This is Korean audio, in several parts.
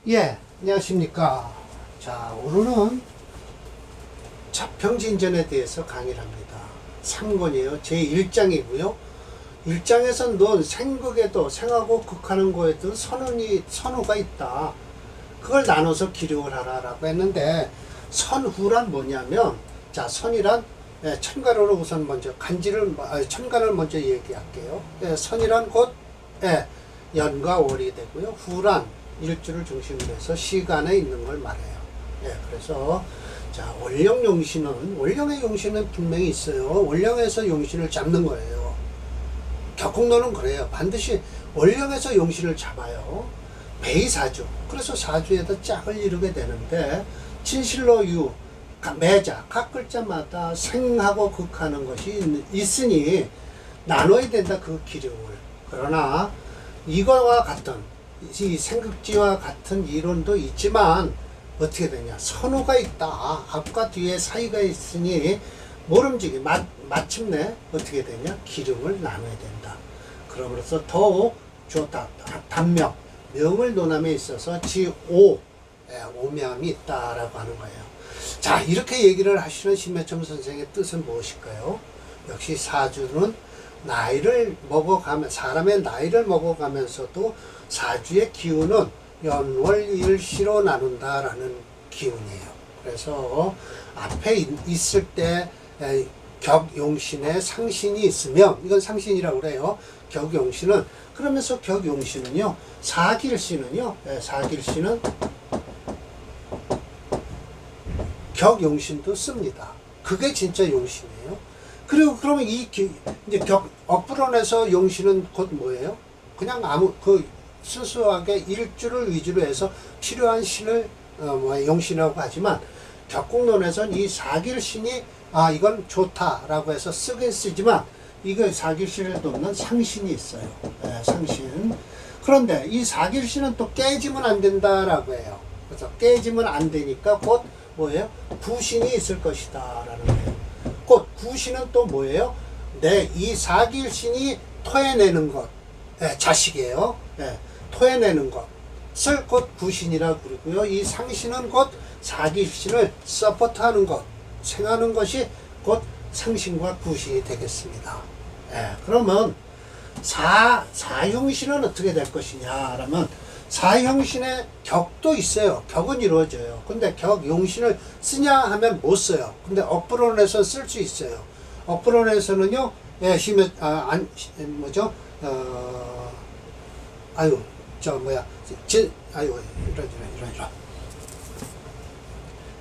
예, 안녕하십니까. 자, 오늘은 자평진전에 대해서 강의를 합니다. 3권이에요. 제1장이고요. 1장에서 넌 생극에도 생하고 극하는 거에도 선후가 있다. 그걸 나눠서 기록을 하라라고 했는데, 선후란 뭐냐면, 자, 선이란 천간으로 우선 먼저 천간을 먼저 얘기할게요. 선이란 곧 연과 월이 되고요. 후란 일주를 중심으로 해서 시간에 있는 걸 말해요. 그래서 자, 월령 월령의 용신은 분명히 있어요. 월령에서 용신을 잡는 거예요. 격국론은 그래요. 반드시 월령에서 용신을 잡아요. 배의사주. 그래서 사주에다 짝을 이루게 되는데, 진실로 매자 각 글자마다 생하고 극하는 것이 있으니 나눠야 된다, 그 기름을. 그러나 이거와 같은 이 생극지와 같은 이론도 있지만 어떻게 되냐, 선호가 있다. 앞과 뒤에 사이가 있으니 모름지기 마침내 어떻게 되냐, 기름을 나눠야 된다. 그러므로서 더욱 좋다. 단명, 명을 논함에 있어서 오명이 있다라고 하는 거예요. 자, 이렇게 얘기를 하시는 심해점 선생의 뜻은 무엇일까요? 역시 사주는 사람의 나이를 먹어가면서도 사주의 기운은 연월일시로 나눈다라는 기운이에요. 그래서 앞에 있을 때 격용신에 상신이 있으면, 이건 상신이라고 그래요. 격용신은, 그러면서 격용신은요, 사길신은요, 사길신은 격용신도 씁니다. 그게 진짜 용신이에요. 그리고 그러면 이제 억불원에서 용신은 곧 뭐예요? 그냥 수수하게 일주를 위주로 해서 필요한 신을 용신이라고 하지만, 격국론에서는 이 사길신이 이건 좋다라고 해서 쓰긴 쓰지만, 이거 사길신을 돕는 상신이 있어요. 상신. 그런데 이 사길신은 또 깨지면 안 된다라고 해요. 그래서 깨지면 안 되니까 곧 뭐예요? 구신이 있을 것이다 라는 거예요. 곧 구신은 또 뭐예요? 이 사길신이 토해내는 것, 자식이에요. 토해내는 것을 곧 구신이라고 그러고요. 이 상신은 곧 사길신을 서포트하는 것, 생하는 것이 곧 상신과 구신이 되겠습니다. 그러면 사흉신은 어떻게 될 것이냐 라면, 사형신의 격도 있어요. 격은 이루어져요. 근데 격용신을 쓰냐 하면 못 써요. 근데 억불원에서 쓸 수 있어요. 억불원에서는요,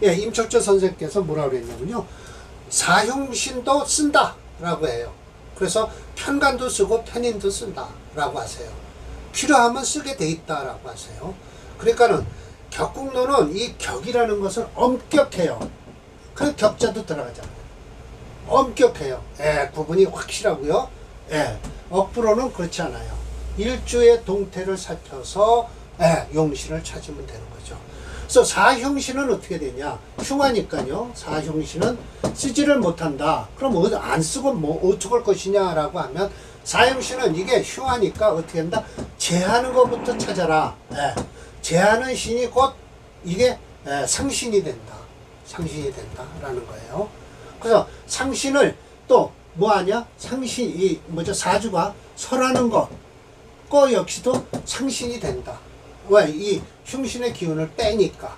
임철조 선생께서 뭐라고 그랬냐면요, 사형신도 쓴다 라고 해요. 그래서 편간도 쓰고 편인도 쓴다 라고 하세요. 필요하면 쓰게 돼 있다라고 하세요. 그러니까는 격국론은 이 격이라는 것은 엄격해요. 그 격자도 들어가잖아요. 엄격해요. 구분이 확실하고요. 억부로는 그렇지 않아요. 일주의 동태를 살펴서 용신을 찾으면 되는 거죠. 그래서 사형신은 어떻게 되냐? 흉하니까요. 사형신은 쓰지를 못한다. 그럼 안 쓰고 어떻게 할 것이냐라고 하면, 사형신은 이게 흉하니까 어떻게 한다? 제하는 것부터 찾아라. 제하는 신이 곧 이게 상신이 된다. 상신이 된다라는 거예요. 그래서 상신을 또 뭐하냐? 사주가 설하는 것, 그 역시도 상신이 된다. 왜? 이 흉신의 기운을 빼니까.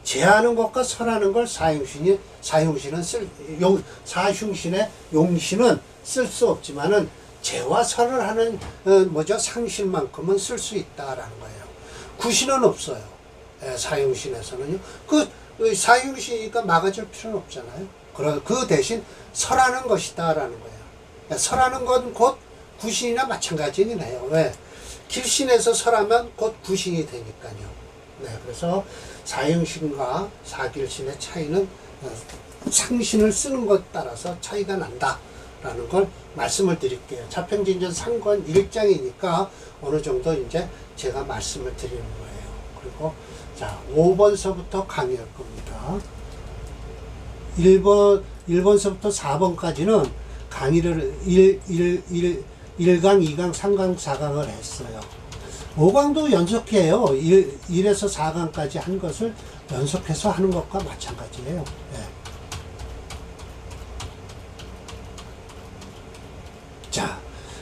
제하는 것과 설하는 걸 사흉신의 용신은 쓸 수 없지만은, 제와 설을 하는 상신만큼은 쓸 수 있다라는 거예요. 구신은 없어요. 사용신에서는요. 사용신이니까 막아줄 필요는 없잖아요. 그 대신 설하는 것이다라는 거예요. 설하는 건 곧 구신이나 마찬가지네요. 왜? 길신에서 설하면 곧 구신이 되니까요. 그래서 사용신과 사길신의 차이는 상신을 쓰는 것 따라서 차이가 난다 라는 걸 말씀을 드릴게요. 자평진전 3권 1장이니까 어느 정도 이제 제가 말씀을 드리는 거예요. 그리고 자, 5번서부터 강의할 겁니다. 1번서부터 4번까지는 강의를 1강, 2강, 3강, 4강을 했어요. 오강도 연속해요. 1에서 4강까지 한 것을 연속해서 하는 것과 마찬가지예요. 예. 자,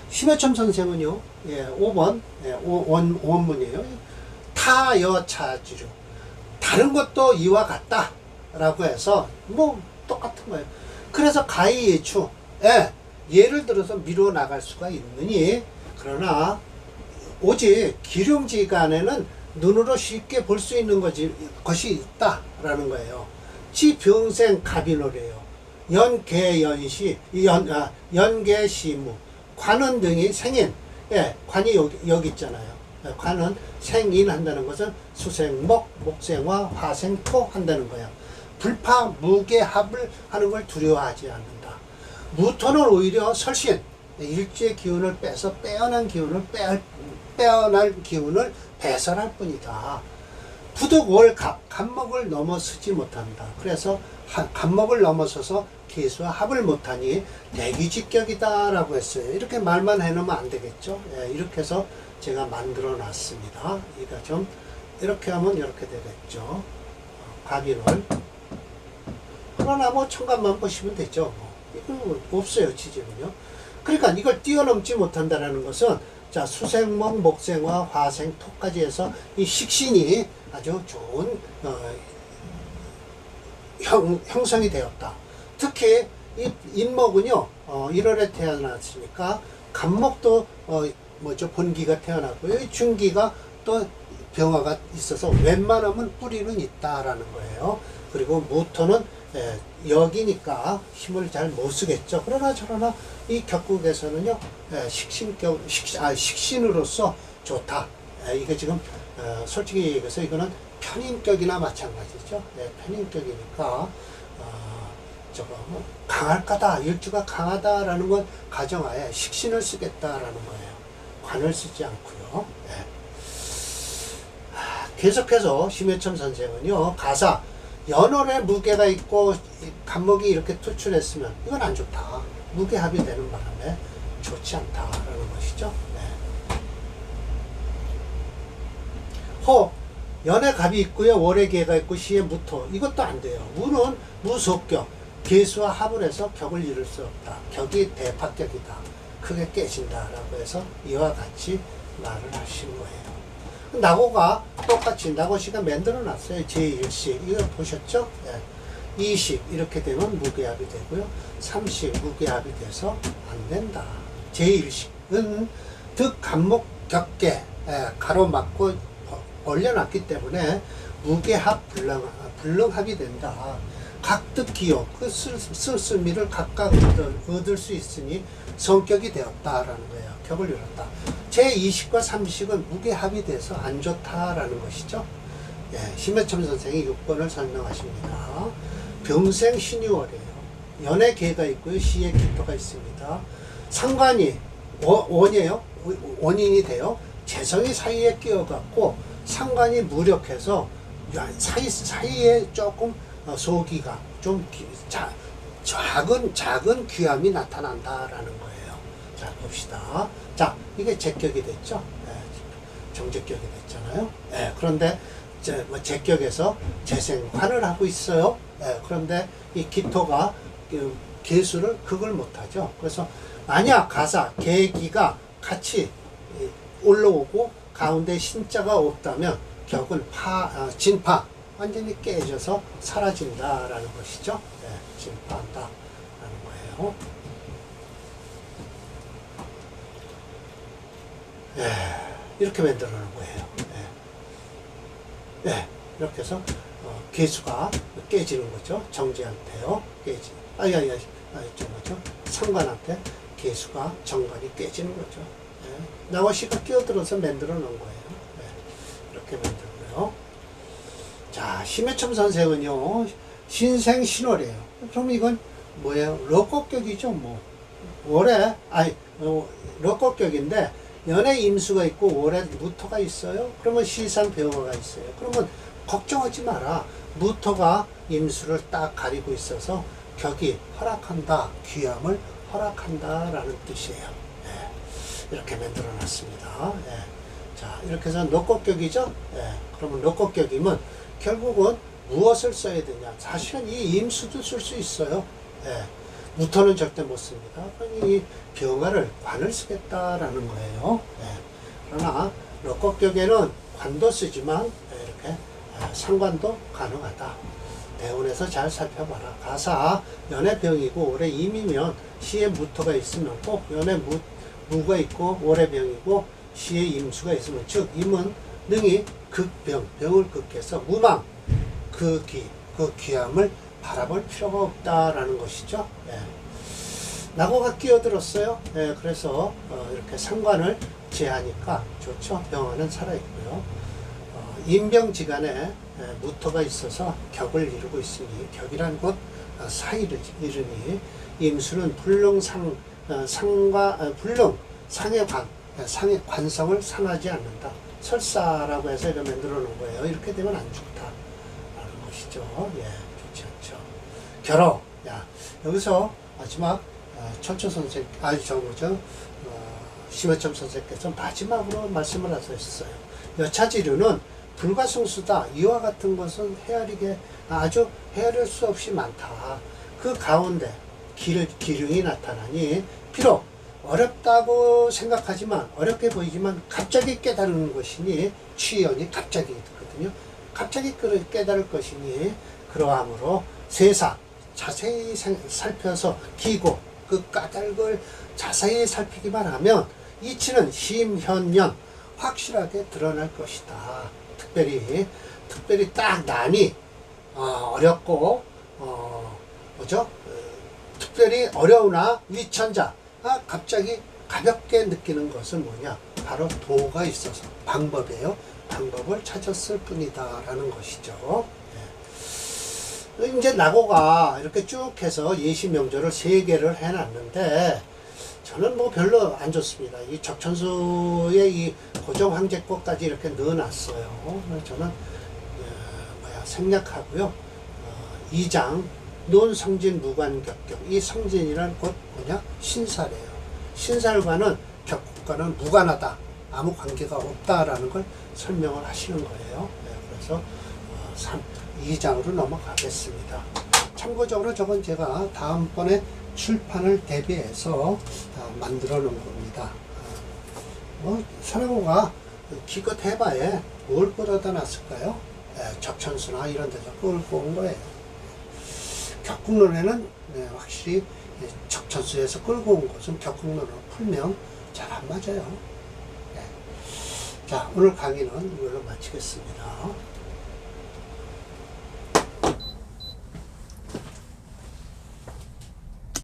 심해첨 선생은요, 예, 5번, 예, 원문이에요. 타여차지류. 다른 것도 이와 같다. 라고 해서, 뭐, 똑같은 거예요. 그래서 가이예추. 예, 예를 들어서 미루어 나갈 수가 있느니, 그러나, 오직 기륭지간에는 눈으로 쉽게 볼 수 있는 것이 있다라는 거예요. 지병생 갑인호래요. 연계연시, 연계시무, 관은 등이 생인, 예, 관이 여기 있잖아요. 예, 관은 생인한다는 것은 수생목, 목생화, 화생토 한다는 거예요. 불파, 무게합을 하는 걸 두려워하지 않는다. 무토는 오히려 설신, 일지의 기운을 빼서 빼어난 기운을 배설할 뿐이다. 부득월갑, 갑목을 넘어서지 못한다. 그래서 갑목을 넘어서서 계수와 합을 못하니 내기직격이다 라고 했어요. 이렇게 말만 해놓으면 안 되겠죠. 예, 이렇게 해서 제가 만들어 놨습니다. 이거 좀 이렇게 하면 이렇게 되겠죠. 갑인월. 그러나 뭐 청감만 보시면 되죠. 이거 없어요, 지점은요. 그러니까 이걸 뛰어넘지 못한다라는 것은, 자, 수생목, 목생화, 화생, 토까지 해서 이 식신이 아주 좋은 형성이 되었다. 특히 이 인목은요, 1월에 태어났으니까 간목도 본기가 태어났고요. 중기가 또 병화가 있어서 웬만하면 뿌리는 있다라는 거예요. 그리고 무토는 여기니까 힘을 잘 못 쓰겠죠. 그러나 저러나 이 격국에서는요, 식신으로서 좋다. 이게 지금 솔직히 얘기해서 이거는 편인격이나 마찬가지죠. 편인격이니까 강할 거다, 일주가 강하다라는 건 가정하에 식신을 쓰겠다라는 거예요. 관을 쓰지 않고요. 계속해서 심해첨 선생은요, 가사 연월에 무게가 있고 간목이 이렇게 투출했으면 이건 안 좋다. 무게합이 되는 바람에 좋지 않다라는 것이죠. 호, 연에 갑이 있고요. 월에 개가 있고 시에 무토. 이것도 안 돼요. 무는 무속격, 계수와 합을 해서 격을 이룰 수 없다. 격이 대파격이다. 크게 깨진다라고 해서 이와 같이 말을 하신 거예요. 나고가 똑같이 나고시가 만들어 놨어요. 제1식 이거 보셨죠? 2식 이렇게 되면 무게합이 되고요. 3식 무게합이 돼서 안 된다. 제1식은 득간목 격계 가로막고 올려놨기 때문에 무게합 불능합이 된다. 각득기요 그 쓸쓸미를 각각 얻을 수 있으니 성격이 되었다라는 거예요. 격을 이뤘다. 제2식과 3식은 무게합이 돼서 안 좋다라는 것이죠. 심해첨 선생이 6번을 설명하십니다. 병생 신유월이에요. 연에 개가 있고요. 시에 기토가 있습니다. 상관이 원이에요. 원인이 돼요. 재성이 사이에 끼어갖고 상관이 무력해서 사이에 조금 소기가 좀 작은 귀함이 나타난다라는 거예요. 자, 봅시다. 자, 이게 제격이 됐죠. 정제격이 됐잖아요. 그런데 제격에서 재생관을 하고 있어요. 그런데 이 기토가 개수를 극을 못하죠. 그래서 만약 가사, 계기가 같이 올라오고 가운데 신자가 없다면 격은 진파, 완전히 깨져서 사라진다라는 것이죠. 진파한다라는 거예요. 이렇게 만들어 놓은 거예요. 이렇게 해서 개수가 깨지는 거죠. 정제한테요. 상관한테 개수가 정관이 깨지는 거죠. 나와시가 끼어들어서 만들어 놓은 거예요. 이렇게 만들고요. 자, 심해첨 선생은요, 신생신월이에요. 그럼 이건 뭐예요? 럭곡격이죠, 뭐. 럭곡격인데, 연에 임수가 있고, 월에 무토가 있어요? 그러면 시산 병화가 있어요. 그러면 걱정하지 마라. 무토가 임수를 딱 가리고 있어서 격이 허락한다, 귀함을 허락한다라는 뜻이에요. 이렇게 만들어 놨습니다. 자, 이렇게 해서 노꺾격이죠. 예, 그러면 노꺾격이면 결국은 무엇을 써야 되냐. 사실은 이 임수도 쓸 수 있어요. 예, 무토는 절대 못 씁니다. 이 병화를 관을 쓰겠다라는 거예요. 예, 그러나 노꺾격에는 관도 쓰지만 이렇게 상관도 가능하다. 대운에서 잘 살펴봐라. 가사 연애병이고 올해 임이면 시에 무토가 있으면 꼭 연애 무가 있고 올해 병이고 시에 임수가 있으면, 즉 임은 능히 극병, 병을 극해서 무망, 그 귀함을 바라볼 필요가 없다라는 것이죠. 예. 낙오가 끼어들었어요. 예, 그래서 이렇게 상관을 제하니까 좋죠. 병화는 살아있고요. 임병지간에 무토가 있어서 격을 이루고 있으니, 격이란 곧 사이를 이루니, 임수는 불능 상의 관성을 상하지 않는다. 설사라고 해서 이렇게 만들어 놓은 거예요. 이렇게 되면 안 좋다라는 것이죠. 예, 좋지 않죠. 결호. 야, 여기서 마지막 철초 선생, 심해점 선생께서 마지막으로 말씀을 하셨어요. 여차지류는 불가승수다. 이와 같은 것은 아주 헤아릴 수 없이 많다. 그 가운데 기륭이 나타나니, 비록 어렵다고 생각하지만, 어렵게 보이지만 갑자기 깨달은 것이니, 취연이 갑자기 있거든요. 갑자기 깨달을 것이니, 그러함으로 세상 자세히 살펴서 기고 그 까닭을 자세히 살피기만 하면 이치는 심현년 확실하게 드러날 것이다. 특별히 딱 난이 어렵고 특별히 어려우나 위천자가 갑자기 가볍게 느끼는 것은 뭐냐? 바로 도가 있어서 방법이에요. 방법을 찾았을 뿐이다 라는 것이죠. 네. 이제 낙오가 이렇게 쭉 해서 예시명조를 3개를 해놨는데, 저는 뭐 별로 안 좋습니다. 이 적천수의 이 고정황제법까지 이렇게 넣어놨어요. 저는 생략하고요. 2장 논성진 무관격격. 이 성진이란 곧 뭐냐? 신살이에요. 신살과는 격과는 무관하다. 아무 관계가 없다라는 걸 설명을 하시는 거예요. 네, 그래서 2장으로 넘어가겠습니다. 참고적으로 저건 제가 다음번에 출판을 대비해서 만들어 놓은 겁니다. 선행호가 기껏 해봐야 뭘 끌어다 놨을까요? 적천수나 이런 데서 끌고 온 거예요. 격국론에는 확실히 적천수에서 끌고 온 것은 격국론으로 풀면 잘 안 맞아요. 자, 오늘 강의는 이걸로 마치겠습니다.